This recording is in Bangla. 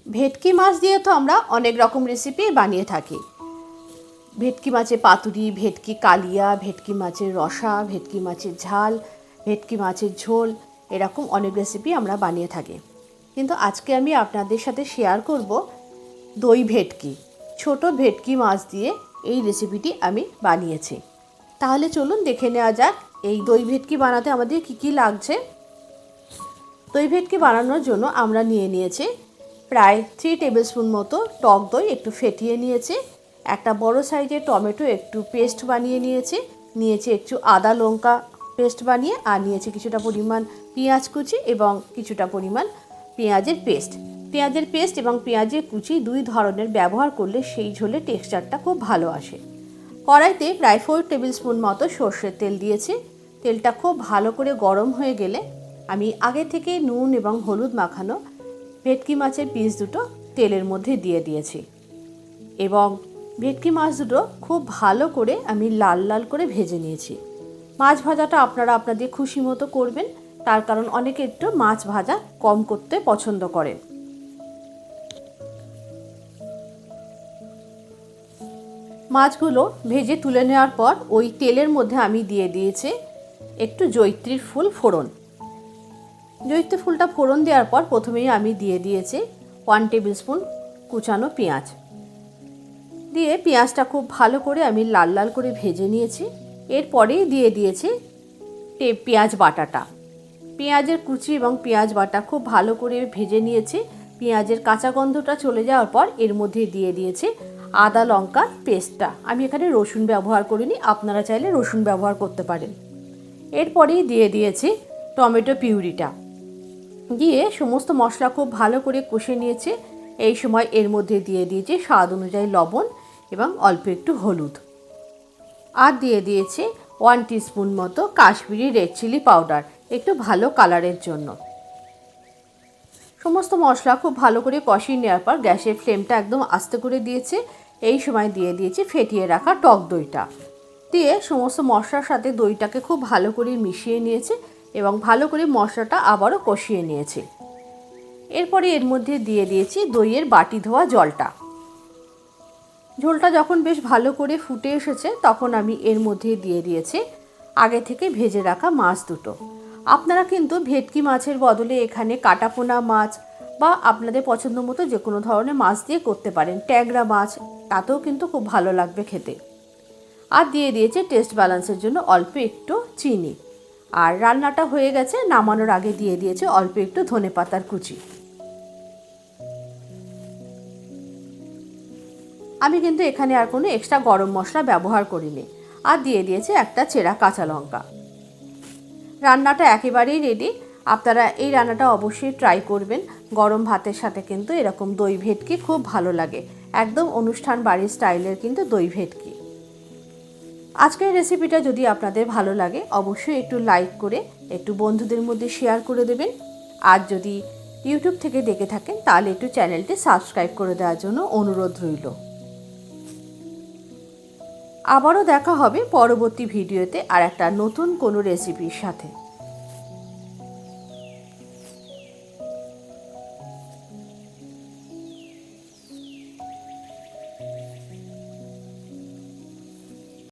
ভেটকি মাছ দিয়ে তো আমরা অনেক রকম রেসিপি বানিয়ে থাকি। ভেটকি মাছের পাতুরি, ভেটকি কালিয়া, ভেটকি মাছের রসা, ভেটকি মাছের ঝাল, ভেটকি মাছের ঝোল, এরকম অনেক রেসিপি আমরা বানিয়ে থাকি। কিন্তু আজকে আমি আপনাদের সাথে শেয়ার করব দই ভেটকি। ছোট ভেটকি মাছ দিয়ে এই রেসিপিটি আমি বানিয়েছি। তাহলে চলুন দেখে নেওয়া যাক এই দই ভেটকি বানাতে আমাদের কি কি লাগছে। দই ভেটকি বানানোর জন্য আমরা নিয়েছি প্রায় 3 টেবিল স্পুন মতো টক দই, একটু ফেটিয়ে নিয়েছি। একটা বড় সাইজের টমেটো একটু পেস্ট বানিয়ে নিয়েছি একটু আদা লঙ্কা পেস্ট বানিয়ে, আর নিয়েছি কিছুটা পরিমাণ পেঁয়াজ কুচি এবং কিছুটা পরিমাণ পেঁয়াজের পেস্ট এবং পেঁয়াজের কুচি দুই ধরনের ব্যবহার করলে সেই ঝোলের টেক্সচারটা খুব ভালো আসে। কড়াইতে প্রায় 4 টেবিল স্পুন মতো সর্ষের তেল দিয়েছি। তেলটা খুব ভালো করে গরম হয়ে গেলে আমি আগে থেকে নুন এবং হলুদ মাখানো ভেটকি মাছের পিস দুটো তেলের মধ্যে দিয়ে দিয়েছি এবং ভেটকি মাছ দুটো খুব ভালো করে আমি লাল লাল করে ভেজে নিয়েছি। মাছ ভাজাটা আপনারা আপনাদের খুশি মতো করবেন, তার কারণ অনেকে একটু মাছ ভাজা কম করতে পছন্দ করেন। মাছগুলো ভেজে তুলে নেওয়ার পর ওই তেলের মধ্যে আমি দিয়ে দিয়েছি একটু জয়িত্রীর ফুল ফোড়ন। জয়িত্রী ফুলটা ফোড়ন দেওয়ার পর প্রথমেই আমি দিয়ে দিয়েছি 1 টেবিল স্পুন কুচানো পেঁয়াজ। দিয়ে পেঁয়াজটা খুব ভালো করে আমি লাল লাল করে ভেজে নিয়েছি। এরপরেই দিয়ে দিয়েছি পেঁয়াজ বাটাটা। পেঁয়াজের কুচি এবং পেঁয়াজ বাটা খুব ভালো করে ভেজে নিয়েছি। পেঁয়াজের কাঁচা গন্ধটা চলে যাওয়ার পর এর মধ্যে দিয়ে দিয়েছি আদা লঙ্কার পেস্টটা। আমি এখানে রসুন ব্যবহার করিনি, আপনারা চাইলে রসুন ব্যবহার করতে পারেন। এরপরেই দিয়ে দিয়েছি টমেটো পিউরিটা। দিয়ে সমস্ত মশলা খুব ভালো করে কষে নিয়েছি। এই সময় এর মধ্যে দিয়ে দিয়েছি স্বাদ অনুযায়ী লবণ এবং অল্প একটু হলুদ, আর দিয়ে দিয়েছি 1 টিস্পুন মতো কাশ্মীরি রেড চিলি পাউডার, একটু ভালো কালারের জন্য। সমস্ত মশলা খুব ভালো করে কষিয়ে নেওয়ার পর গ্যাসের ফ্লেমটা একদম আস্তে করে দিয়েছি। এই সময় দিয়ে দিয়েছি ফেটিয়ে রাখা টক দইটা। দিয়ে সমস্ত মশলার সাথে দইটাকে খুব ভালো করে মিশিয়ে নিয়েছি এবং ভালো করে মশলাটা আবারও কষিয়ে নিয়েছি। এরপরে এর মধ্যে দিয়ে দিয়েছি দইয়ের বাটি ধোয়া জলটা। ঝোলটা যখন বেশ ভালো করে ফুটে এসেছে তখন আমি এর মধ্যে দিয়ে দিয়েছি আগে থেকে ভেজে রাখা মাছ দুটো। আপনারা কিন্তু ভেটকি মাছের বদলে এখানে কাটাপোনা মাছ বা আপনাদের পছন্দ মতো যে কোনো ধরনের মাছ দিয়ে করতে পারেন। ট্যাংরা মাছ, তাতেও কিন্তু খুব ভালো লাগবে খেতে। আর দিয়ে দিয়েছি টেস্ট ব্যালেন্সের জন্য অল্প একটু চিনি। আর রান্নাটা হয়ে গেছে, নামানোর আগে দিয়ে দিয়েছে অল্প একটু ধনেপাতার কুচি। আমি কিন্তু এখানে আর কোনো এক্সট্রা গরম মশলা ব্যবহার করিনি। আর দিয়ে দিয়েছি একটা চেরা কাঁচা লঙ্কা। রান্নাটা একেবারেই রেডি। আপনারা এই রান্নাটা অবশ্যই ট্রাই করবেন। গরম ভাতের সাথে কিন্তু এরকম দই ভেটকি খুব ভালো লাগে। একদম অনুষ্ঠান বাড়ির স্টাইলের কিন্তু দই ভেটকি। আজকের রেসিপিটা যদি আপনাদের ভালো লাগে অবশ্যই একটু লাইক করে একটু বন্ধুদের মধ্যে শেয়ার করে দেবেন। আর যদি ইউটিউব থেকে দেখে থাকেন তাহলে একটু চ্যানেলটি সাবস্ক্রাইব করে দেওয়ার জন্য অনুরোধ রইল। আবারও দেখা হবে পরবর্তী ভিডিওতে আর একটা নতুন কোনো রেসিপির সাথে।